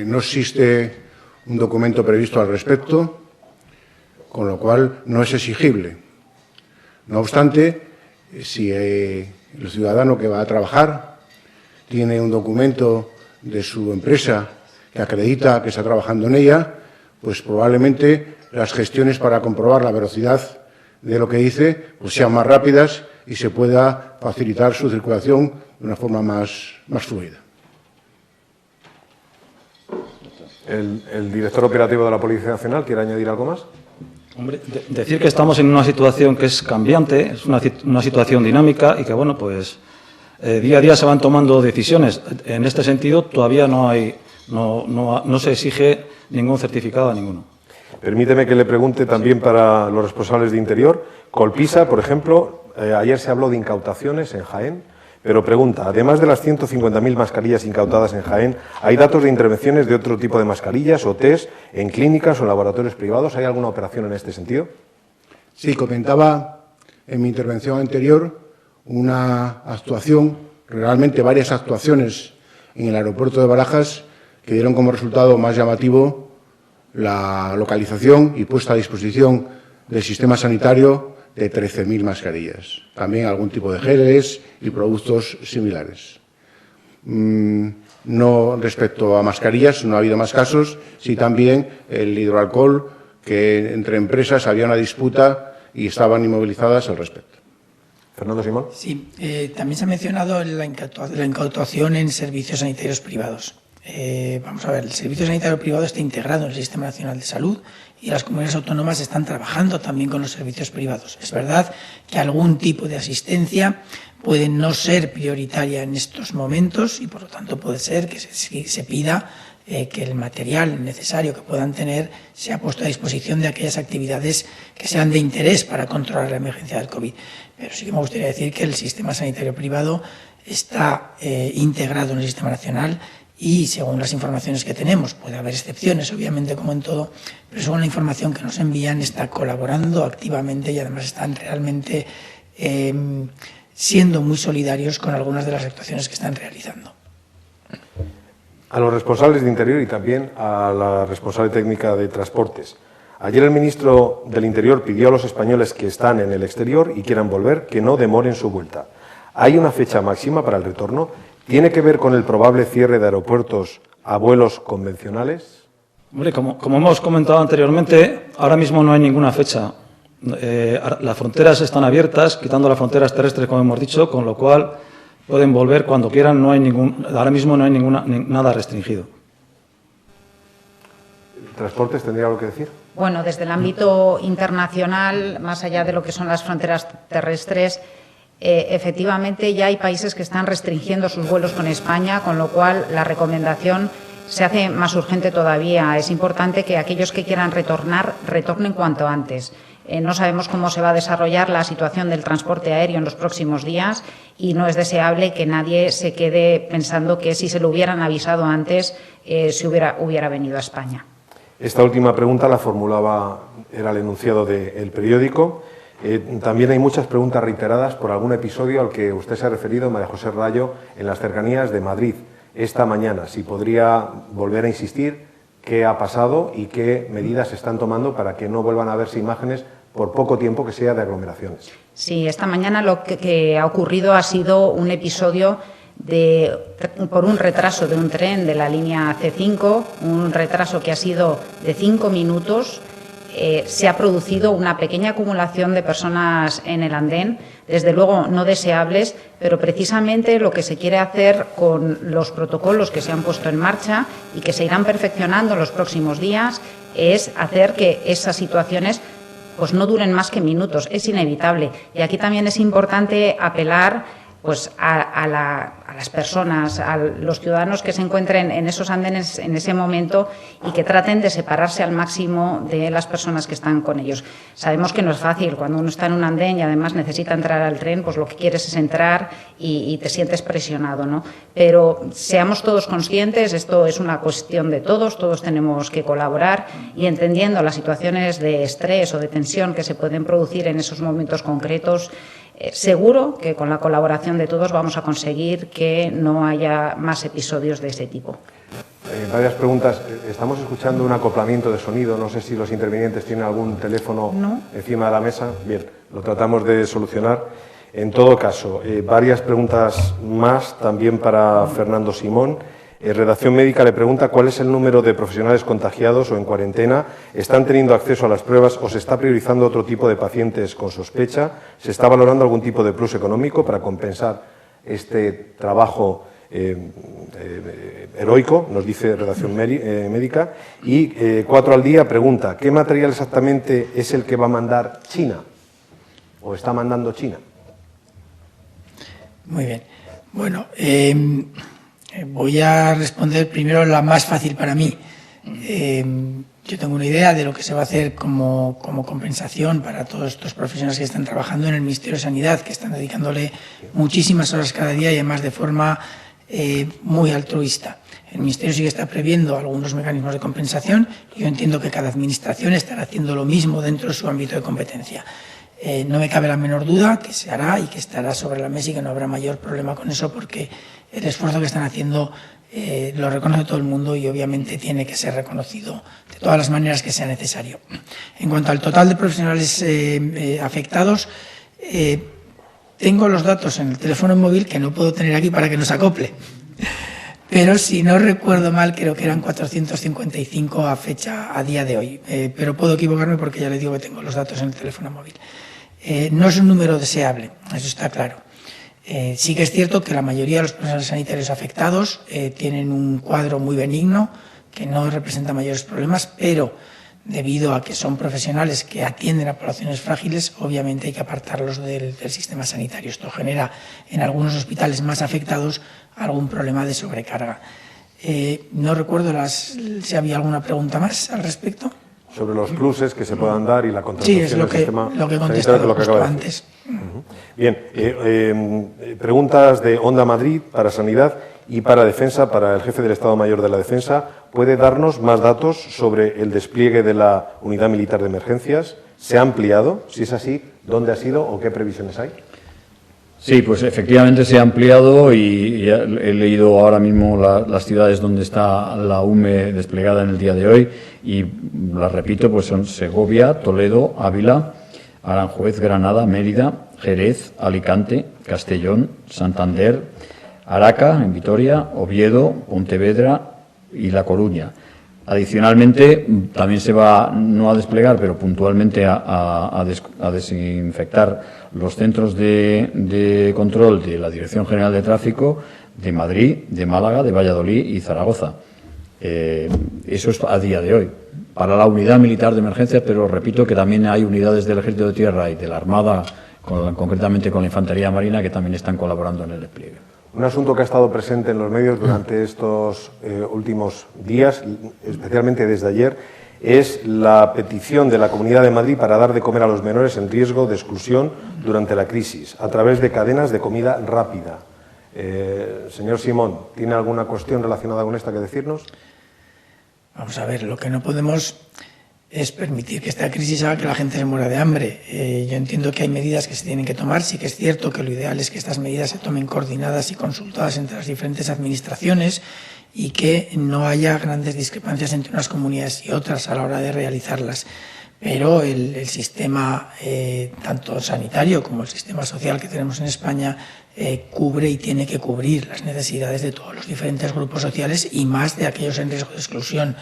S4: no existe un documento previsto al respecto, con lo cual no es exigible. No obstante, si el ciudadano que va a trabajar tiene un documento de su empresa que acredita que está trabajando en ella, pues probablemente las gestiones para comprobar la veracidad de lo que dice pues sean más rápidas y se pueda facilitar su circulación de una forma más fluida.
S7: ¿El director operativo de la Policía Nacional quiere añadir algo más?
S5: Hombre, decir que estamos en una situación que es cambiante, es una situación dinámica y que, bueno, pues día a día se van tomando decisiones. En este sentido, todavía no se exige ningún certificado a ninguno.
S7: Permíteme que le pregunte también para los responsables de Interior. Colpisa, por ejemplo, ayer se habló de incautaciones en Jaén, pero pregunta, además de las 150.000 mascarillas incautadas en Jaén, ¿hay datos de intervenciones de otro tipo de mascarillas o test en clínicas o laboratorios privados? ¿Hay alguna operación en este sentido?
S4: Sí, comentaba en mi intervención anterior una actuación, realmente varias actuaciones en el aeropuerto de Barajas que dieron como resultado más llamativo la localización y puesta a disposición del sistema sanitario de 13.000 mascarillas. También algún tipo de geles y productos similares. No respecto a mascarillas, no ha habido más casos, sí también el hidroalcohol, que entre empresas había una disputa y estaban inmovilizadas al respecto.
S7: Fernando Simón.
S2: Sí, también se ha mencionado la incautación en servicios sanitarios privados. Vamos a ver, el servicio sanitario privado está integrado en el Sistema Nacional de Salud y las comunidades autónomas están trabajando también con los servicios privados. Es verdad que algún tipo de asistencia puede no ser prioritaria en estos momentos y, por lo tanto, puede ser que se pida que el material necesario que puedan tener sea puesto a disposición de aquellas actividades que sean de interés para controlar la emergencia del COVID. Pero sí que me gustaría decir que el sistema sanitario privado está integrado en el sistema nacional y, según las informaciones que tenemos, puede haber excepciones, obviamente, como en todo, pero según la información que nos envían, está colaborando activamente y además están realmente siendo muy solidarios con algunas de las actuaciones que están realizando.
S7: A los responsables de Interior y también a la responsable técnica de Transportes. Ayer el ministro del Interior pidió a los españoles que están en el exterior y quieran volver que no demoren su vuelta. ¿Hay una fecha máxima para el retorno? ¿Tiene que ver con el probable cierre de aeropuertos a vuelos convencionales?
S5: Hombre, como hemos comentado anteriormente, ahora mismo no hay ninguna fecha. Las fronteras están abiertas, quitando las fronteras terrestres, como hemos dicho, con lo cual pueden volver cuando quieran. Ahora mismo no hay nada restringido.
S7: ¿Transportes tendría algo que decir?
S6: Bueno, desde el ámbito internacional, más allá de lo que son las fronteras terrestres, efectivamente ya hay países que están restringiendo sus vuelos con España, con lo cual la recomendación se hace más urgente todavía. Es importante que aquellos que quieran retornar, retornen cuanto antes. No sabemos cómo se va a desarrollar la situación del transporte aéreo en los próximos días y no es deseable que nadie se quede pensando que si se lo hubieran avisado antes se hubiera venido a España.
S7: Esta última pregunta la formulaba, era el enunciado del periódico. También hay muchas preguntas reiteradas por algún episodio al que usted se ha referido, María José Rayo, en las cercanías de Madrid esta mañana. Si podría volver a insistir qué ha pasado y qué medidas se están tomando para que no vuelvan a verse imágenes por poco tiempo que sea de aglomeraciones.
S6: Sí, esta mañana lo que ha ocurrido ha sido un episodio por un retraso de un tren de la línea C5, un retraso que ha sido de 5 minutos. Se ha producido una pequeña acumulación de personas en el andén, desde luego no deseables, pero precisamente lo que se quiere hacer con los protocolos que se han puesto en marcha y que se irán perfeccionando en los próximos días es hacer que esas situaciones pues no duren más que minutos, es inevitable. Y aquí también es importante apelar pues a las personas, a los ciudadanos que se encuentren en esos andenes en ese momento y que traten de separarse al máximo de las personas que están con ellos. Sabemos que no es fácil, cuando uno está en un andén y además necesita entrar al tren, pues lo que quieres es entrar y te sientes presionado, ¿no? Pero seamos todos conscientes, esto es una cuestión de todos tenemos que colaborar y entendiendo las situaciones de estrés o de tensión que se pueden producir en esos momentos concretos, seguro que con la colaboración de todos vamos a conseguir que no haya más episodios de ese tipo.
S7: Varias preguntas. Estamos escuchando un acoplamiento de sonido. No sé si los intervinientes tienen algún teléfono encima de la mesa. Bien, lo tratamos de solucionar. En todo caso, varias preguntas más también para Fernando Simón. Redacción Médica le pregunta cuál es el número de profesionales contagiados o en cuarentena, están teniendo acceso a las pruebas o se está priorizando otro tipo de pacientes con sospecha, se está valorando algún tipo de plus económico para compensar este trabajo heroico, nos dice Redacción Médica. Y 4 al día pregunta, ¿qué material exactamente es el que va a mandar China o está mandando China?
S2: Muy bien. Bueno, voy a responder primero la más fácil para mí. Yo tengo una idea de lo que se va a hacer como compensación para todos estos profesionales que están trabajando en el Ministerio de Sanidad, que están dedicándole muchísimas horas cada día y además de forma muy altruista. El Ministerio sí que está previendo algunos mecanismos de compensación y yo entiendo que cada administración estará haciendo lo mismo dentro de su ámbito de competencia. No me cabe la menor duda que se hará y que estará sobre la mesa y que no habrá mayor problema con eso porque el esfuerzo que están haciendo lo reconoce todo el mundo y obviamente tiene que ser reconocido de todas las maneras que sea necesario. En cuanto al total de profesionales afectados, tengo los datos en el teléfono móvil que no puedo tener aquí para que nos acople. Pero si no recuerdo mal, creo que eran 455 a día de hoy. Pero puedo equivocarme porque ya les digo que tengo los datos en el teléfono móvil. No es un número deseable, eso está claro. Sí que es cierto que la mayoría de los profesionales sanitarios afectados tienen un cuadro muy benigno, que no representa mayores problemas, pero debido a que son profesionales que atienden a poblaciones frágiles, obviamente hay que apartarlos del sistema sanitario. Esto genera en algunos hospitales más afectados algún problema de sobrecarga. No recuerdo si había alguna pregunta más al respecto.
S7: Sobre los pluses que se puedan dar y la contratación
S2: sí, es lo
S7: del sistema
S2: lo que he contestado
S7: justo
S2: antes.
S7: Bien, preguntas de Onda Madrid para Sanidad y para Defensa, para el jefe del Estado Mayor de la Defensa. ¿Puede darnos más datos sobre el despliegue de la Unidad Militar de Emergencias? ¿Se ha ampliado? Si es así, ¿dónde ha sido o qué previsiones hay?
S3: Sí, pues efectivamente se ha ampliado y he leído ahora mismo las ciudades donde está la UME desplegada en el día de hoy y las repito, pues son Segovia, Toledo, Ávila, Aranjuez, Granada, Mérida, Jerez, Alicante, Castellón, Santander, Araca, en Vitoria, Oviedo, Pontevedra y La Coruña. Adicionalmente, también se va, no a desplegar, pero puntualmente a desinfectar los centros de control de la Dirección General de Tráfico de Madrid, de Málaga, de Valladolid y Zaragoza. Eso es a día de hoy. Para la Unidad Militar de Emergencias, pero repito que también hay unidades del Ejército de Tierra y de la Armada, concretamente con la Infantería Marina, que también están colaborando en el despliegue.
S7: Un asunto que ha estado presente en los medios durante estos últimos días, especialmente desde ayer, es la petición de la Comunidad de Madrid para dar de comer a los menores en riesgo de exclusión durante la crisis, a través de cadenas de comida rápida. Señor Simón, ¿tiene alguna cuestión relacionada con esta que decirnos?
S2: Vamos a ver, lo que no podemos es permitir que esta crisis haga que la gente se muera de hambre. Yo entiendo que hay medidas que se tienen que tomar. Sí que es cierto que lo ideal es que estas medidas se tomen coordinadas y consultadas entre las diferentes administraciones y que no haya grandes discrepancias entre unas comunidades y otras a la hora de realizarlas. Pero el sistema, tanto sanitario como el sistema social que tenemos en España, cubre y tiene que cubrir las necesidades de todos los diferentes grupos sociales y más de aquellos en riesgo de exclusión.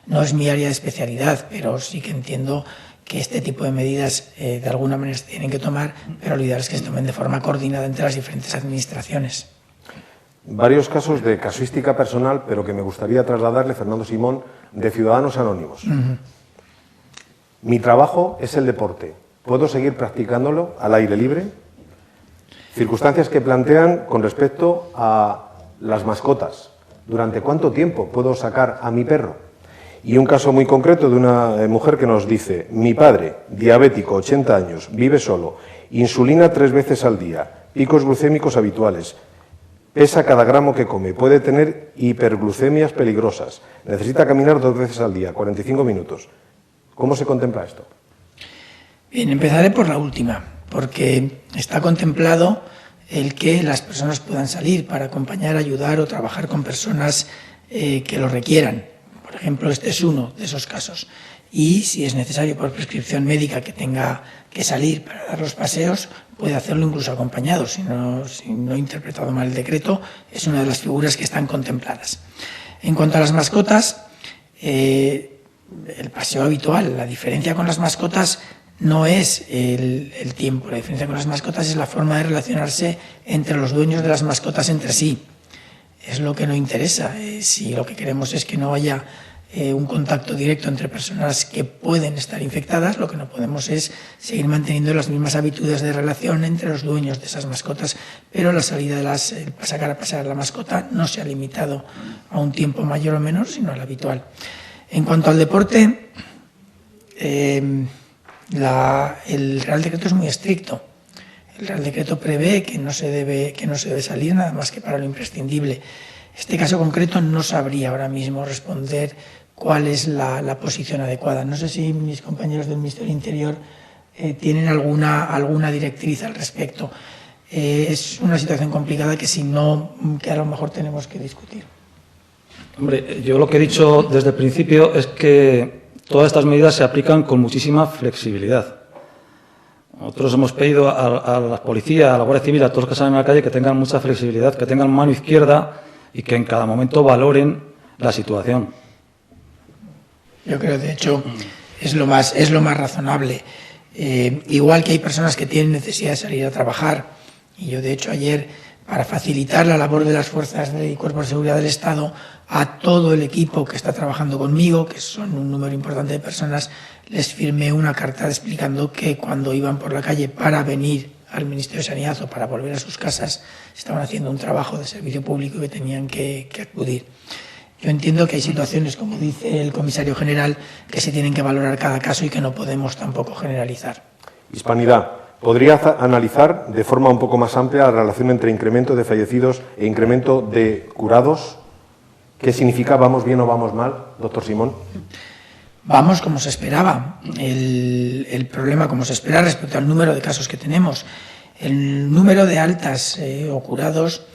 S2: No es mi área de especialidad, pero sí que entiendo que este tipo de medidas de alguna manera se tienen que tomar, pero lo ideal es que se tomen de forma coordinada entre las diferentes administraciones.
S7: Varios casos de casuística personal, pero que me gustaría trasladarle, Fernando Simón, de Ciudadanos Anónimos. Mi trabajo es el deporte. ¿Puedo seguir practicándolo al aire libre? Circunstancias que plantean con respecto a las mascotas. ¿Durante cuánto tiempo puedo sacar a mi perro? Y un caso muy concreto de una mujer que nos dice: mi padre, diabético, 80 años, vive solo, insulina 3 veces al día, picos glucémicos habituales, pesa cada gramo que come, puede tener hiperglucemias peligrosas, necesita caminar 2 veces al día, 45 minutos. ¿Cómo se contempla esto?
S2: Bien, empezaré por la última, porque está contemplado el que las personas puedan salir para acompañar, ayudar o trabajar con personas que lo requieran. Por ejemplo, este es uno de esos casos. Y si es necesario por prescripción médica que tenga que salir para dar los paseos, puede hacerlo incluso acompañado. Si no he interpretado mal el decreto, es una de las figuras que están contempladas. En cuanto a las mascotas, el paseo habitual. La diferencia con las mascotas no es el tiempo. La diferencia con las mascotas es la forma de relacionarse entre los dueños de las mascotas entre sí. es lo que no interesa. Si lo que queremos es que no haya un contacto directo entre personas que pueden estar infectadas, lo que no podemos es seguir manteniendo las mismas habitudes de relación entre los dueños de esas mascotas, pero la salida de sacar a pasear la mascota no se ha limitado a un tiempo mayor o menor, sino al habitual. En cuanto al deporte, el Real Decreto es muy estricto. El Real Decreto prevé que no se debe salir nada más que para lo imprescindible. Este caso concreto no sabría ahora mismo responder cuál es la posición adecuada. No sé si mis compañeros del Ministerio del Interior tienen alguna directriz al respecto. Es una situación complicada que a lo mejor tenemos que discutir.
S5: Hombre, yo lo que he dicho desde el principio es que todas estas medidas se aplican con muchísima flexibilidad. Nosotros hemos pedido a la policía, a la Guardia Civil, a todos los que salen a la calle que tengan mucha flexibilidad, que tengan mano izquierda y que en cada momento valoren la situación.
S2: Yo creo, de hecho, es lo más razonable. Igual que hay personas que tienen necesidad de salir a trabajar, y yo, de hecho, ayer, para facilitar la labor de las fuerzas y cuerpos de seguridad del Estado, a todo el equipo que está trabajando conmigo, que son un número importante de personas, les firmé una carta explicando que cuando iban por la calle para venir al Ministerio de Sanidad o para volver a sus casas, estaban haciendo un trabajo de servicio público y que tenían que acudir. Yo entiendo que hay situaciones, como dice el comisario general, que se tienen que valorar cada caso y que no podemos tampoco generalizar.
S7: Hispanidad. ¿Podría analizar de forma un poco más amplia la relación entre incremento de fallecidos e incremento de curados? ¿Qué significa vamos bien o vamos mal, doctor Simón?
S2: Vamos como se esperaba. El problema, como se espera respecto al número de casos que tenemos, el número de altas o curados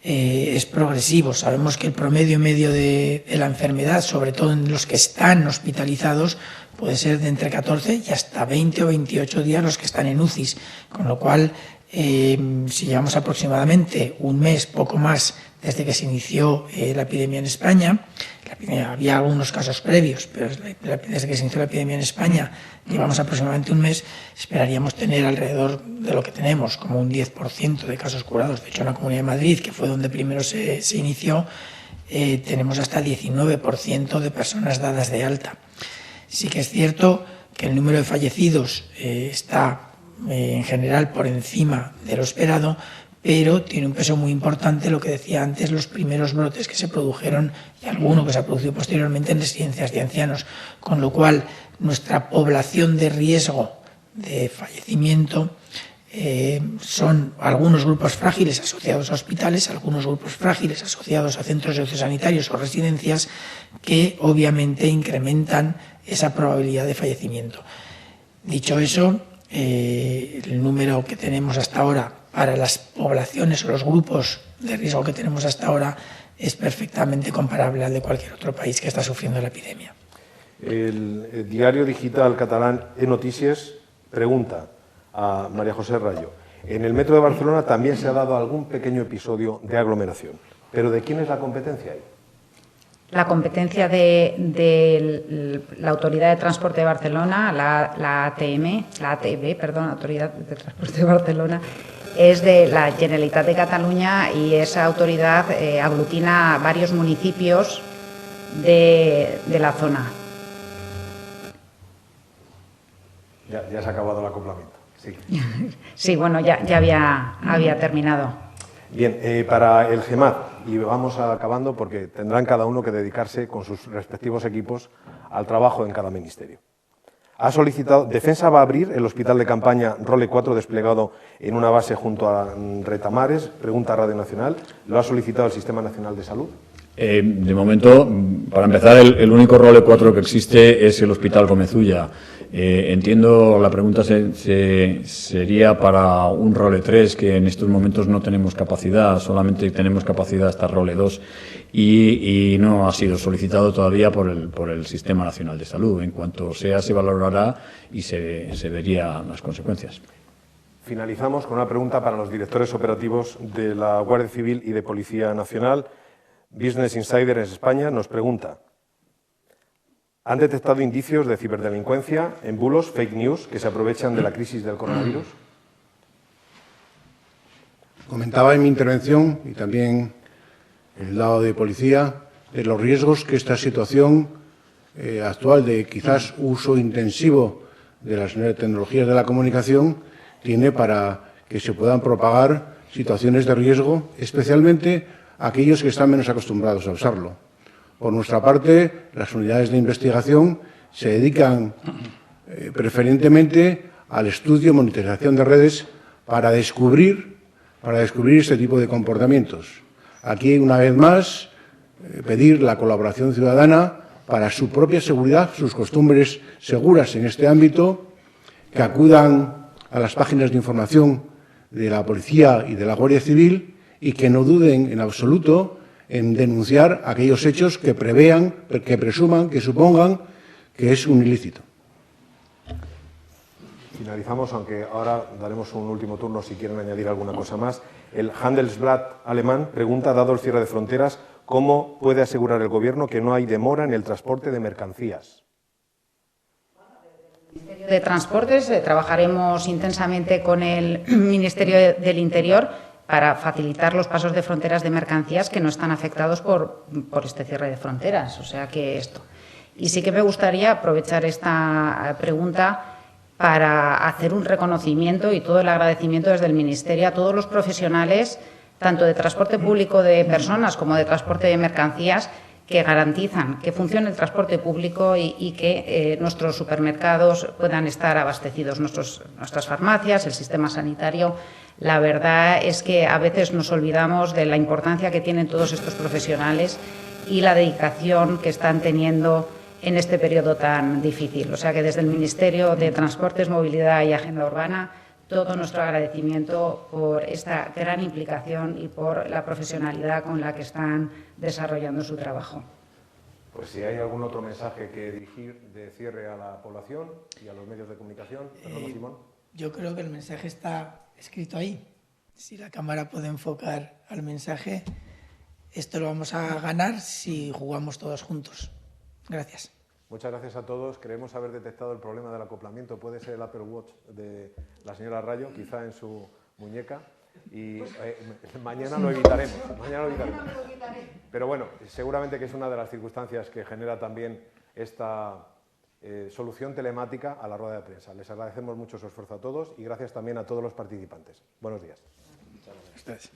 S2: es progresivo. Sabemos que el promedio medio de la enfermedad, sobre todo en los que están hospitalizados, puede ser de entre 14 y hasta 20 o 28 días los que están en UCIs, con lo cual, si llevamos aproximadamente un mes, poco más, desde que se inició la epidemia en España, había algunos casos previos, pero desde que se inició la epidemia en España llevamos aproximadamente un mes, esperaríamos tener alrededor de lo que tenemos, como un 10% de casos curados. De hecho, en la Comunidad de Madrid, que fue donde primero se inició, tenemos hasta 19% de personas dadas de alta. Sí que es cierto que el número de fallecidos está en general por encima de lo esperado, pero tiene un peso muy importante lo que decía antes, los primeros brotes que se produjeron y alguno que se ha producido posteriormente en residencias de ancianos, con lo cual nuestra población de riesgo de fallecimiento son algunos grupos frágiles asociados a hospitales, algunos grupos frágiles asociados a centros sociosanitarios o residencias que obviamente incrementan esa probabilidad de fallecimiento. Dicho eso, el número que tenemos hasta ahora para las poblaciones o los grupos de riesgo que tenemos hasta ahora es perfectamente comparable al de cualquier otro país que está sufriendo la epidemia.
S7: El diario digital catalán E-Notícies pregunta a María José Rayo: en el metro de Barcelona también se ha dado algún pequeño episodio de aglomeración, pero ¿de quién es la competencia ahí?
S6: La competencia de la Autoridad de Transporte de Barcelona, la ATV, Autoridad de Transporte de Barcelona, es de la Generalitat de Cataluña, y esa autoridad aglutina varios municipios de la zona.
S7: Ya se ha acabado el acoplamiento. Sí,
S6: sí, bueno, ya había terminado.
S7: Bien, para el GEMAT, y vamos acabando porque tendrán cada uno que dedicarse con sus respectivos equipos al trabajo en cada ministerio. Ha solicitado, Defensa va a abrir el hospital de campaña Role 4 desplegado en una base junto a Retamares, pregunta Radio Nacional. ¿Lo ha solicitado el Sistema Nacional de Salud?
S3: De momento, para empezar, el único Role 4 que existe es el Hospital Gomezulla. Entiendo la pregunta sería para un Role 3, que en estos momentos no tenemos capacidad, solamente tenemos capacidad hasta Role 2 y no ha sido solicitado todavía por el Sistema Nacional de Salud. En cuanto sea, se valorará y se verían las consecuencias.
S7: Finalizamos con una pregunta para los directores operativos de la Guardia Civil y de Policía Nacional. Business Insider en España nos pregunta: ¿han detectado indicios de ciberdelincuencia en bulos, fake news, que se aprovechan de la crisis del coronavirus?
S4: Comentaba en mi intervención, y también el lado de policía, de los riesgos que esta situación actual de quizás uso intensivo de las tecnologías de la comunicación tiene para que se puedan propagar situaciones de riesgo, especialmente aquellos que están menos acostumbrados a usarlo. Por nuestra parte, las unidades de investigación se dedican preferentemente al estudio y monitorización de redes para descubrir este tipo de comportamientos. Aquí, una vez más, pedir la colaboración ciudadana para su propia seguridad, sus costumbres seguras en este ámbito, que acudan a las páginas de información de la Policía y de la Guardia Civil y que no duden en absoluto en denunciar aquellos hechos que prevean, que presuman, que supongan que es un ilícito.
S7: Finalizamos, aunque ahora daremos un último turno si quieren añadir alguna cosa más. El Handelsblatt alemán pregunta, dado el cierre de fronteras, ¿cómo puede asegurar el Gobierno que no hay demora en el transporte de mercancías?
S6: Ministerio de Transportes trabajaremos intensamente con el Ministerio del Interior para facilitar los pasos de fronteras de mercancías que no están afectados por este cierre de fronteras. O sea que esto. Y sí que me gustaría aprovechar esta pregunta para hacer un reconocimiento y todo el agradecimiento desde el Ministerio a todos los profesionales, tanto de transporte público de personas como de transporte de mercancías, que garantizan que funcione el transporte público y que nuestros supermercados puedan estar abastecidos, nuestras farmacias, el sistema sanitario. La verdad es que a veces nos olvidamos de la importancia que tienen todos estos profesionales y la dedicación que están teniendo en este periodo tan difícil. O sea que desde el Ministerio de Transportes, Movilidad y Agenda Urbana, todo nuestro agradecimiento por esta gran implicación y por la profesionalidad con la que están desarrollando su trabajo.
S7: Pues si hay algún otro mensaje que dirigir de cierre a la población y a los medios de comunicación. Fernando Simón.
S2: Yo creo que el mensaje está escrito ahí. Si la cámara puede enfocar al mensaje, esto lo vamos a ganar si jugamos todos juntos. Gracias.
S7: Muchas gracias a todos. Creemos haber detectado el problema del acoplamiento. Puede ser el Apple Watch de la señora Rayo, quizá en su muñeca. Y mañana lo evitaremos. Pero bueno, seguramente que es una de las circunstancias que genera también esta solución telemática a la rueda de prensa. Les agradecemos mucho su esfuerzo a todos y gracias también a todos los participantes. Buenos días.
S2: Muchas gracias.